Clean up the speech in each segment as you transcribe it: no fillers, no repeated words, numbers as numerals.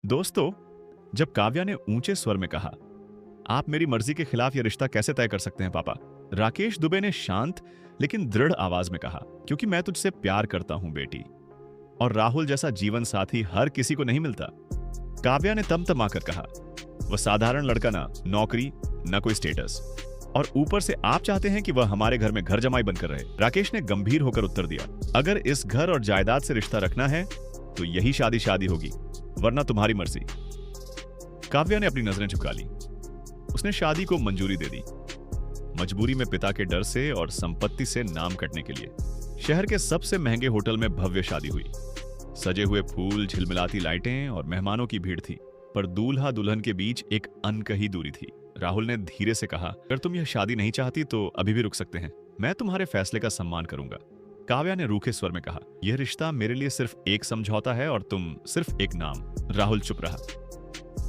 दोस्तों, जब काव्या ने ऊंचे स्वर में कहा, आप मेरी मर्जी के खिलाफ यह रिश्ता कैसे तय कर सकते हैं पापा, राकेश दुबे ने शांत लेकिन दृढ़ आवाज में कहा, क्योंकि मैं तुझसे प्यार करता हूं बेटी, और राहुल जैसा जीवन साथी हर किसी को नहीं मिलता। काव्या ने तमतमाकर कहा, वह साधारण लड़का ना नौकरी ना कोई स्टेटस, और ऊपर से आप चाहते हैं कि वह हमारे घर में घर जमाई बनकर रहे। राकेश ने गंभीर होकर उत्तर दिया, अगर इस घर और जायदाद से रिश्ता रखना है तो यही शादी होगी, वरना तुम्हारी मर्जी। काव्या ने अपनी नजरें झुका ली। उसने शादी को मंजूरी दे दी, मजबूरी में पिता के डर से और संपत्ति से नाम कटने के लिए। शहर के सबसे महंगे होटल में भव्य शादी हुई। सजे हुए फूल, झिलमिलाती लाइटें और मेहमानों की भीड़ थी, पर दूल्हा दुल्हन के बीच एक अनकही दूरी थी। राहुल ने धीरे से कहा, अगर तुम यह शादी नहीं चाहती तो अभी भी रुक सकते हैं, मैं तुम्हारे फैसले का सम्मान करूंगा। काव्या ने रूखे स्वर में कहा, यह रिश्ता मेरे लिए सिर्फ एक समझौता है और तुम सिर्फ एक नाम। राहुल चुप रहा।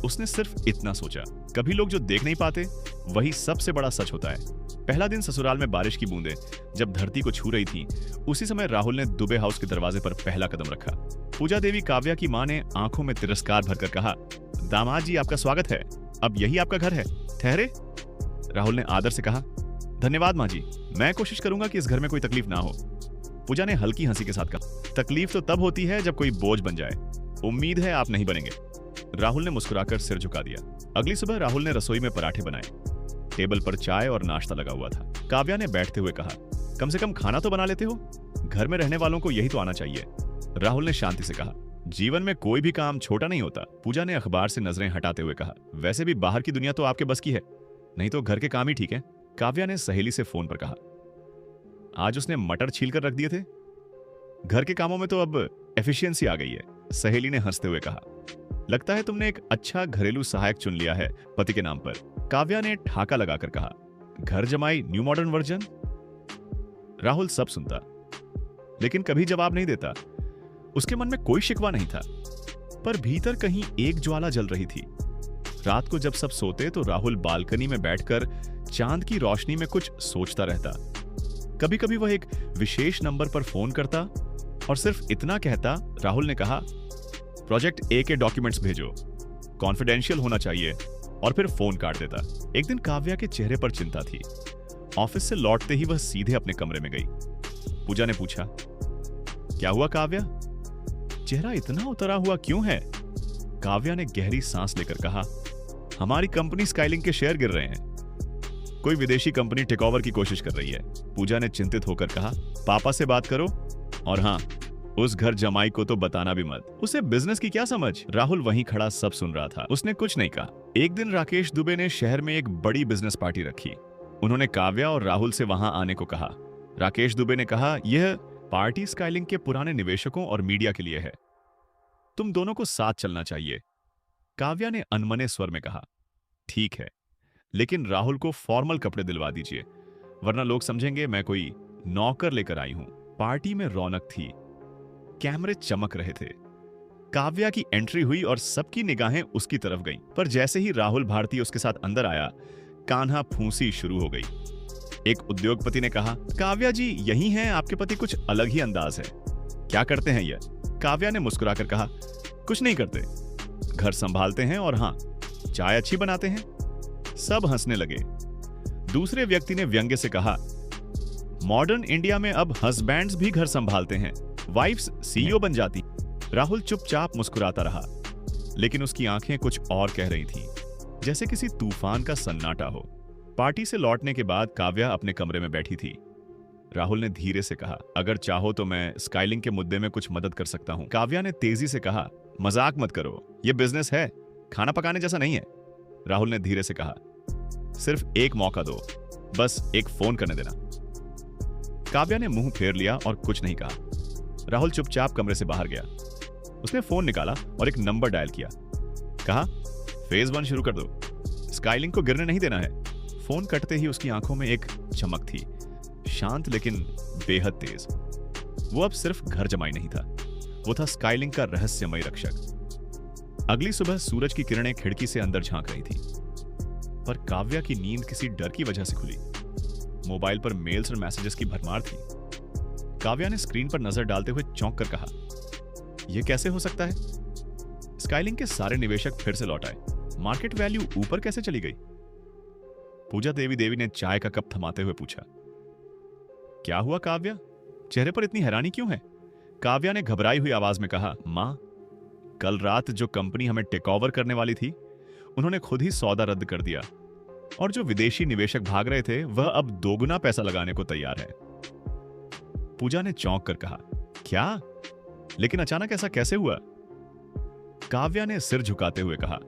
उसने सिर्फ इतना सोचा, कभी लोग जो देख नहीं पाते वही सबसे बड़ा सच होता है। पहला दिन ससुराल में बारिश की बूंदें जब धरती को छू रही थी, उसी समय राहुल ने दुबे हाउस के दरवाजे पर पहला कदम रखा। पूजा देवी, काव्या की मां, ने आंखों में तिरस्कार भरकर कहा, दामाद जी आपका स्वागत है, अब यही आपका घर है, ठहरे। राहुल ने आदर से कहा, धन्यवाद मां जी, मैं कोशिश करूंगा कि इस घर में कोई तकलीफ ना हो। पूजा ने हल्की हंसी के साथ कहा, तकलीफ तो तब होती है जब कोई बोझ बन जाए, उम्मीद है आप नहीं बनेंगे। राहुल ने मुस्कुराकर सिर झुका दिया। अगली सुबह राहुल ने रसोई में पराठे बनाए। टेबल पर चाय और नाश्ता लगा हुआ था। काव्या ने बैठते हुए कहा, कम से कम खाना तो बना लेते हो, घर में रहने वालों को यही तो आना चाहिए। राहुल ने शांति से कहा, जीवन में कोई भी काम छोटा नहीं होता। पूजा ने अखबार से नजरें हटाते हुए कहा, वैसे भी बाहर की दुनिया तो आपके बस की है, नहीं तो घर के काम ही ठीक है। काव्या ने सहेली से फोन पर कहा, आज उसने मटर छील कर रख दिए थे, घर के कामों में तो अब एफिशिएंसी आ गई है। सहेली ने हंसते हुए कहा, लगता है तुमने एक अच्छा घरेलू सहायक चुन लिया है पति के नाम पर। काव्या ने ठाका लगाकर कहा, घर जमाई न्यू मॉडर्न वर्जन। राहुल सब सुनता लेकिन कभी जवाब नहीं देता। उसके मन में कोई शिकवा नहीं था, पर भीतर कहीं एक ज्वाला जल रही थी। रात को जब सब सोते तो राहुल बालकनी में बैठकर चांद की रोशनी में कुछ सोचता रहता। कभी कभी वह एक विशेष नंबर पर फोन करता और सिर्फ इतना कहता, राहुल ने कहा, प्रोजेक्ट ए के डॉक्यूमेंट्स भेजो, कॉन्फिडेंशियल होना चाहिए, और फिर फोन काट देता। एक दिन काव्या के चेहरे पर चिंता थी। ऑफिस से लौटते ही वह सीधे अपने कमरे में गई। पूजा ने पूछा, क्या हुआ काव्या, चेहरा इतना उतरा हुआ क्यों है? काव्या ने गहरी सांस लेकर कहा, हमारी कंपनी स्काईलिंक के शेयर गिर रहे हैं, कोई विदेशी कंपनी टेकओवर की कोशिश कर रही है। पूजा ने चिंतित होकर कहा, पापा से बात करो, और हाँ, उस घर जमाई को तो बताना भी मत, उसे बिजनेस की क्या समझ। राहुल वहीं खड़ा सब सुन रहा था। उसने कुछ नहीं कहा। एक दिन राकेश दुबे ने शहर में एक बड़ी बिजनेस पार्टी रखी। उन्होंने काव्या और राहुल से वहां आने को कहा। राकेश दुबे ने कहा, यह पार्टी स्काईलिंक के पुराने निवेशकों और मीडिया के लिए है, तुम दोनों को साथ चलना चाहिए। काव्या ने अनमने स्वर में कहा, ठीक है, लेकिन राहुल को फॉर्मल कपड़े दिलवा दीजिए, वरना लोग समझेंगे मैं कोई नौकर लेकर आई हूं। पार्टी में रौनक थी, कैमरे चमक रहे थे। काव्या की एंट्री हुई और सबकी निगाहें उसकी तरफ गईं, पर जैसे ही राहुल भारती उसके साथ अंदर आया, कान्हा फूंसी शुरू हो गई। एक उद्योगपति ने कहा, काव्या जी यही हैं, आपके पति कुछ अलग ही अंदाज है, क्या करते हैं यह? काव्या ने मुस्कुराकर कहा, कुछ नहीं करते, घर संभालते हैं और हाँ, चाय अच्छी बनाते हैं। सब हंसने लगे। दूसरे व्यक्ति ने व्यंग्य से कहा, मॉडर्न इंडिया में अब हस्बैंड्स भी घर संभालते हैं, वाइफ्स सीईओ बन जाती। राहुल चुपचाप मुस्कुराता रहा, लेकिन उसकी आंखें कुछ और कह रही थीं, जैसे किसी तूफान का सन्नाटा हो। पार्टी से लौटने के बाद काव्या अपने कमरे में बैठी थी। राहुल ने धीरे से कहा, अगर चाहो तो मैं स्काईलिंक के मुद्दे में कुछ मदद कर सकता हूं। काव्या ने तेजी से कहा, मजाक मत करो, यह बिजनेस है, खाना पकाने जैसा नहीं है। राहुल ने धीरे से कहा, सिर्फ एक मौका दो, बस एक फोन करने देना। काव्या ने मुंह फेर लिया और कुछ नहीं कहा। राहुल चुपचाप कमरे से बाहर गया। उसने फोन निकाला और एक नंबर डायल किया। कहा, फेज 1 शुरू कर दो, स्काईलिंक को गिरने नहीं देना है। फोन कटते ही उसकी आंखों में एक चमक थी, शांत लेकिन बेहद तेज। वो अब सिर्फ घर जमाई नहीं था, वो था स्काईलिंक का रहस्यमय रक्षक। अगली सुबह सूरज की किरणें खिड़की से अंदर झांक रही थी, पर काव्या की नींद किसी डर की वजह से खुली। मोबाइल पर मेल्स और मैसेजेस की भरमार थी। काव्या ने स्क्रीन पर नजर डालते हुए चौंक कर कहा, यह कैसे हो सकता है? स्काईलिंक के सारे निवेशक फिर से लौट आए। मार्केट वैल्यू ऊपर कैसे चली गई? पूजा देवी ने चाय का कप थमाते हुए पूछा। क्या हुआ काव्या? चेहरे पर इतनी हैरानी क्यों है? काव्या ने घबराई हुई आवाज में कहा, मां, कल रात जो कंपनी हमें टेक ओवर करने वाली थी, उन्होंने खुद ही सौदा रद्द कर दिया और जो विदेशी निवेशक भाग रहे थे वह अब दोगुना पैसा लगाने को तैयार है। पूजा ने चौंक कर कहा, क्या? लेकिन अचानक ऐसा कैसे हुआ? काव्या ने सिर झुकाते हुए कहा,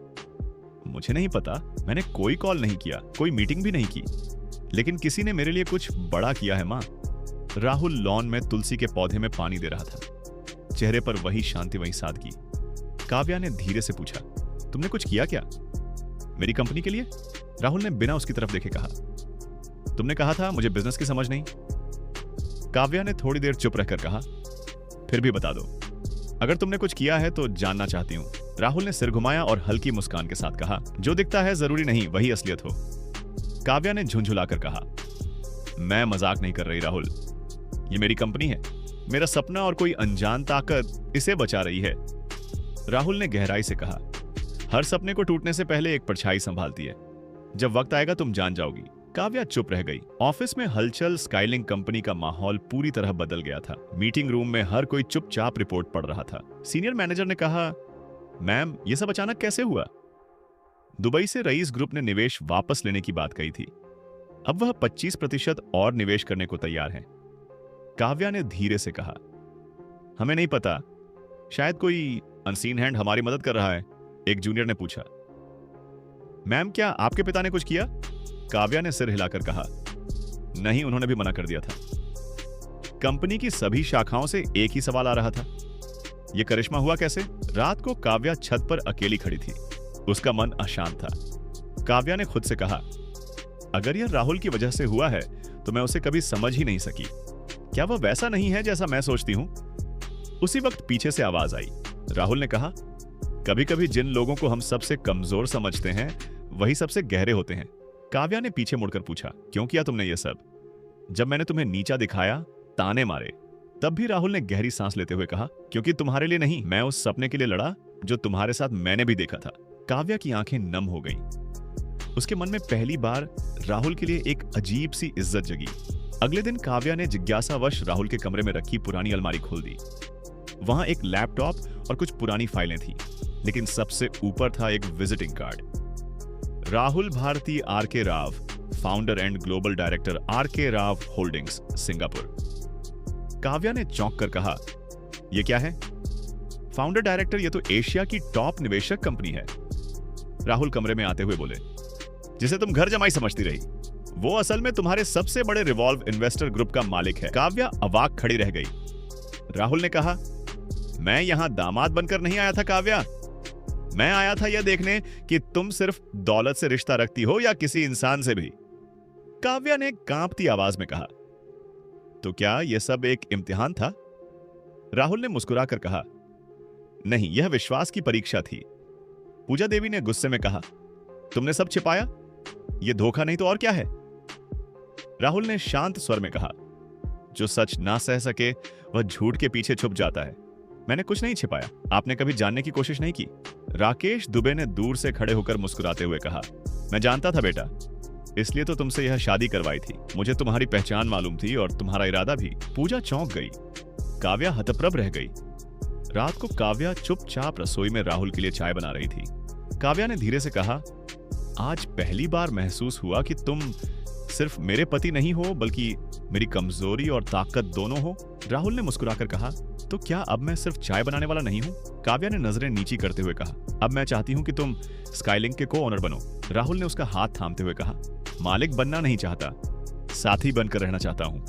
मुझे नहीं पता, मैंने कोई कॉल नहीं किया, कोई मीटिंग भी नहीं की, लेकिन किसी ने मेरे लिए कुछ बड़ा किया है मां। राहुल लॉन में तुलसी के पौधे में पानी दे रहा था, चेहरे पर वही शांति, वही सादगी। काव्या ने धीरे से पूछा, तुमने कुछ किया क्या? मेरी कंपनी के लिए? राहुल ने बिना उसकी तरफ देखे कहा, तुमने कहा था मुझे बिजनेस की समझ नहीं। काव्या ने थोड़ी देर चुप रहकर कहा, फिर भी बता दो, अगर तुमने कुछ किया है तो जानना चाहती हूं। राहुल ने सिर घुमाया और हल्की मुस्कान के साथ कहा, जो दिखता है जरूरी नहीं वही असलियत हो। काव्या ने झुंझुलाकर कहा, मैं मजाक नहीं कर रही राहुल, ये मेरी कंपनी है, मेरा सपना और कोई अनजान ताकत इसे बचा रही है। राहुल ने गहराई से कहा, हर सपने को टूटने से पहले एक परछाई संभालती है, जब वक्त आएगा तुम जान जाओगी। काव्या चुप रह गई। ऑफिस में हलचल, स्काईलिंक कंपनी का माहौल पूरी तरह बदल गया था। मीटिंग रूम में हर कोई चुपचाप रिपोर्ट पढ़ रहा था। सीनियर मैनेजर ने कहा, मैम, ये सब अचानक कैसे हुआ? दुबई से रईस ग्रुप ने निवेश वापस लेने की बात कही थी, अब वह 25% और निवेश करने को तैयार है। काव्या ने धीरे से कहा, हमें नहीं पता, शायद कोई अनसीन हैंड हमारी मदद कर रहा है। एक जूनियर ने पूछा, मैम, क्या आपके पिता ने कुछ किया? काव्या ने सिर हिलाकर कहा, नहीं, उन्होंने भी मना कर दिया था। कंपनी की सभी शाखाओं से एक ही सवाल आ रहा था, यह करिश्मा हुआ कैसे? रात को काव्या छत पर अकेली खड़ी थी, उसका मन अशांत था। काव्या ने खुद से कहा, अगर यह राहुल की वजह से हुआ है तो मैं उसे कभी समझ ही नहीं सकी। क्या वह वैसा नहीं है जैसा मैं सोचती हूं? उसी वक्त पीछे से आवाज आई। राहुल ने कहा, कभी कभी जिन लोगों को हम सबसे कमजोर समझते हैं वही सबसे गहरे होते हैं। काव्या ने पीछे मुड़कर पूछा, क्यों किया तुमने ये सब? जब मैंने तुम्हें नीचा दिखाया, ताने मारे, तब भी राहुल ने गहरी सांस लेते हुए कहा, क्योंकि तुम्हारे लिए नहीं, मैं उस सपने के लिए लड़ा जो तुम्हारे साथ मैंने भी देखा था। काव्या की आंखें नम हो गईं। उसके मन में पहली बार राहुल के लिए एक अजीब सी इज्जत जगी। अगले दिन काव्या ने जिज्ञासावश राहुल के कमरे में रखी पुरानी अलमारी खोल दी। वहां एक लैपटॉप और कुछ पुरानी फाइलें थी, लेकिन सबसे ऊपर था एक visiting card. Rahul Bharti RK. Rao, founder and global director, RK. Rao holdings, Singapore. Kavya ने चौंक कर कहा, यह क्या है? फाउंडर डायरेक्टर, यह तो एशिया की टॉप निवेशक कंपनी है। राहुल कमरे में आते हुए बोले, जिसे तुम घर जमाई समझती रही, वो असल में तुम्हारे सबसे बड़े रिवॉल्व इन्वेस्टर ग्रुप का मालिक है। काव्या अवाक खड़ी रह गई। राहुल ने कहा, मैं यहां दामाद बनकर नहीं आया था काव्या, मैं आया था यह देखने कि तुम सिर्फ दौलत से रिश्ता रखती हो या किसी इंसान से भी। काव्या ने कांपती आवाज में कहा, तो क्या यह सब एक इम्तिहान था? राहुल ने मुस्कुराकर कहा, नहीं, यह विश्वास की परीक्षा थी। पूजा देवी ने गुस्से में कहा, तुमने सब छिपाया? यह धोखा नहीं तो और क्या है? राहुल ने शांत स्वर में कहा, जो सच ना सह सके वह झूठ के पीछे छुप जाता है। मैंने कुछ नहीं छिपाया, आपने कभी जानने की कोशिश नहीं की। राकेश दुबे ने दूर से खड़े होकर मुस्कुराते हुए कहा, मैं जानता था बेटा, इसलिए तो तुमसे यह शादी करवाई थी। मुझे तुम्हारी पहचान मालूम थी और तुम्हारा इरादा भी। पूजा चौंक गई। काव्या हतप्रभ रह गई। रात को काव्या चुपचाप रसोई में राहुल के लिए चाय बना रही थी। काव्या ने धीरे से कहा, आज पहली बार महसूस हुआ कि तुम सिर्फ मेरे पति नहीं हो बल्कि मेरी कमजोरी और ताकत दोनों हो। राहुल ने मुस्कुराकर कहा, तो क्या अब मैं सिर्फ चाय बनाने वाला नहीं हूं? काव्या ने नजरें नीची करते हुए कहा, अब मैं चाहती हूं कि तुम स्काईलिंक के को-ओनर बनो। राहुल ने उसका हाथ थामते हुए कहा, मालिक बनना नहीं चाहता, साथी बनकर रहना चाहता हूं।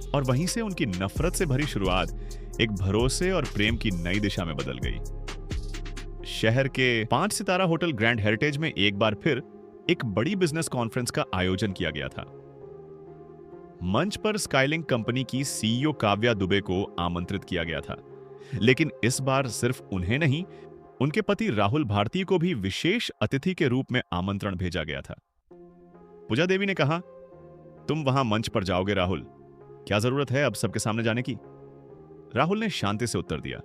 और वहीं से उनकी नफरत से भरी शुरुआत एक भरोसे और प्रेम की नई दिशा में बदल गई। शहर के 5 सितारा होटल ग्रैंड हेरिटेज में एक बार फिर एक बड़ी बिजनेस कॉन्फ्रेंस का आयोजन किया गया था। मंच पर स्काईलिंक कंपनी की सीईओ काव्या दुबे को आमंत्रित किया गया था, लेकिन इस बार सिर्फ उन्हें नहीं, उनके पति राहुल भारती को भी विशेष अतिथि के रूप में आमंत्रण भेजा गया था। पूजा देवी ने कहा, तुम वहां मंच पर जाओगे राहुल, क्या जरूरत है अब सबके सामने जाने की? राहुल ने शांति से उत्तर दिया,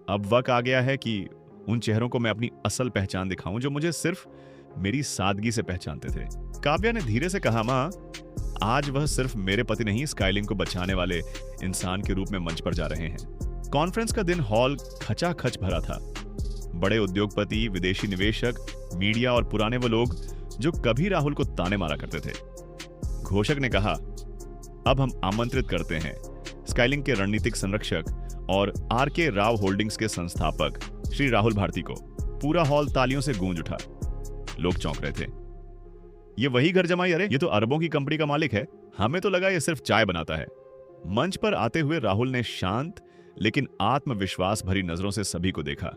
अब वक्त आ गया है कि उन चेहरों को मैं अपनी असल पहचान दिखाऊं जो मुझे सिर्फ मेरी सादगी से पहचानते थे। काव्या ने धीरे से कहा, माँ, आज वह सिर्फ मेरे पति नहीं, स्काईलिंग को बचाने वाले इंसान के रूप में मंच पर जा रहे हैं। कॉन्फ्रेंस का दिन हॉल खचाखच भरा था। बड़े उद्योगपति, विदेशी निवेशक, मीडिया और पुराने वो लोग जो कभी राहुल को ताने मारा करते थे। घोषक ने कहा, अब हम आमंत्रित करते हैं स्काईलिंग के रणनीतिक संरक्षक और आरके राव होल्डिंग्स के संस्थापक श्री राहुल भारती को। पूरा हॉल तालियों से गूंज उठा। लोग चौंक रहे थे। ये वही घर जमाई, अरे ये तो अरबों की कंपनी का मालिक है, हमें तो लगा ये सिर्फ चाय बनाता है। मंच पर आते हुए राहुल ने शांत लेकिन आत्मविश्वास भरी नजरों से सभी को देखा।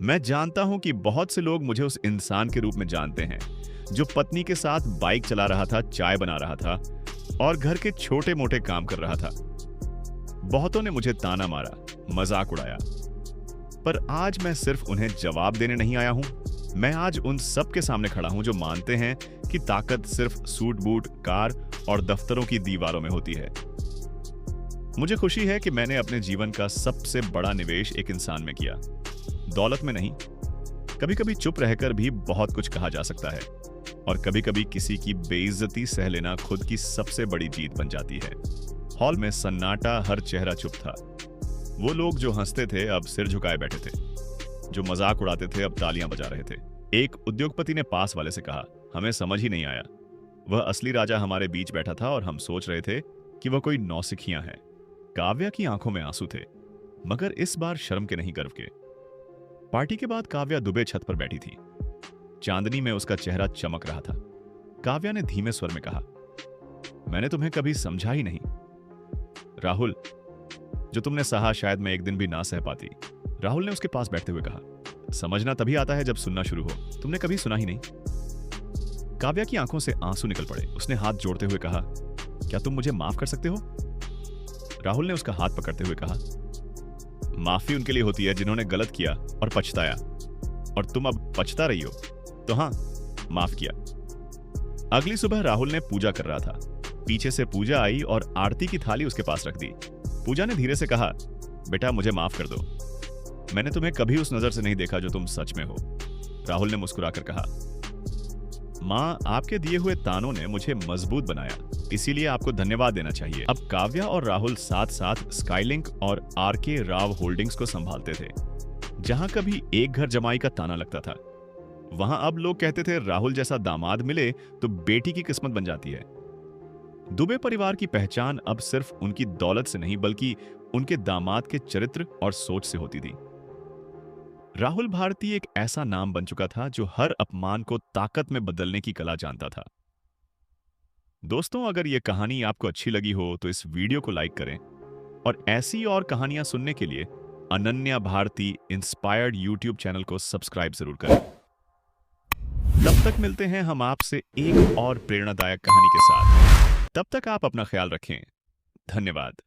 मैं जानता हूं कि बहुत से लोग मुझे उस इंसान के रूप में जानते हैं जो पत्नी के साथ बाइक चला रहा था, चाय बना रहा था और घर के छोटे मोटे काम कर रहा था। बहुतों ने मुझे ताना मारा, मजाक उड़ाया, पर आज मैं सिर्फ उन्हें जवाब देने नहीं आया हूं। मैं आज उन सब के सामने खड़ा हूं जो मानते हैं कि ताकत सिर्फ सूट बूट, कार और दफ्तरों की दीवारों में होती है। मुझे खुशी है कि मैंने अपने जीवन का सबसे बड़ा निवेश एक इंसान में किया, दौलत में नहीं। कभी कभी चुप रहकर भी बहुत कुछ कहा जा सकता है और कभी कभी किसी की बेइज्जती सह लेना खुद की सबसे बड़ी जीत बन जाती है। हॉल में सन्नाटा, हर चेहरा चुप था। वो लोग जो हंसते थे अब सिर झुकाए बैठे थे, जो मजाक उड़ाते थे अब तालियां बजा रहे थे। एक उद्योगपति ने पास वाले से कहा, हमें समझ ही नहीं आया, वह असली राजा हमारे बीच बैठा था और हम सोच रहे थे कि वह कोई नौसिखियां है। काव्या की आंखों में आंसू थे, मगर इस बार शर्म के नहीं, गर्व के। पार्टी के बाद काव्या दुबे छत पर बैठी थी। चांदनी में उसका चेहरा चमक रहा था। काव्या ने धीमे स्वर में कहा, मैंने तुम्हें कभी समझा ही नहीं। राहुल, जो तुमने सहा शायद मैं एक दिन भी ना सह पाती। राहुल ने उसके पास बैठते हुए कहा, समझना तभी आता है जब सुनना शुरू हो, तुमने कभी सुना ही नहीं। काव्या की आंखों से आंसू निकल पड़े। उसने हाथ जोड़ते हुए कहा, क्या तुम मुझे माफ कर सकते हो? राहुल ने उसका हाथ पकड़ते हुए कहा, माफी उनके लिए होती है जिन्होंने गलत किया और पछताया, और तुम अब पछता रही हो, तो हां, माफ किया। अगली सुबह राहुल ने पूजा कर रहा था। पीछे से पूजा आई और आरती की थाली उसके पास रख दी। पूजा ने धीरे से कहा, बेटा मुझे माफ कर दो, मैंने तुम्हें कभी उस नजर से नहीं देखा जो तुम सच में हो। राहुल ने मुस्कुराकर कहा, मां, आपके दिए हुए तानों ने मुझे मजबूत बनाया, इसीलिए आपको धन्यवाद देना चाहिए। अब काव्या और राहुल साथ साथ स्काईलिंक और आरके राव होल्डिंग्स को संभालते थे। जहां कभी एक घर जमाई का ताना लगता था, वहां अब लोग कहते थे राहुल जैसा दामाद मिले तो बेटी की किस्मत बन जाती है। दुबे परिवार की पहचान अब सिर्फ उनकी दौलत से नहीं बल्कि उनके दामाद के चरित्र और सोच से होती थी। राहुल भारती एक ऐसा नाम बन चुका था जो हर अपमान को ताकत में बदलने की कला जानता था। दोस्तों, अगर यह कहानी आपको अच्छी लगी हो तो इस वीडियो को लाइक करें और ऐसी और कहानियां सुनने के लिए Ananya Bharti inspired YouTube channel को सब्सक्राइब जरूर करें। तब तक मिलते हैं हम आपसे एक और प्रेरणादायक कहानी के साथ। तब तक आप अपना ख्याल रखें। धन्यवाद।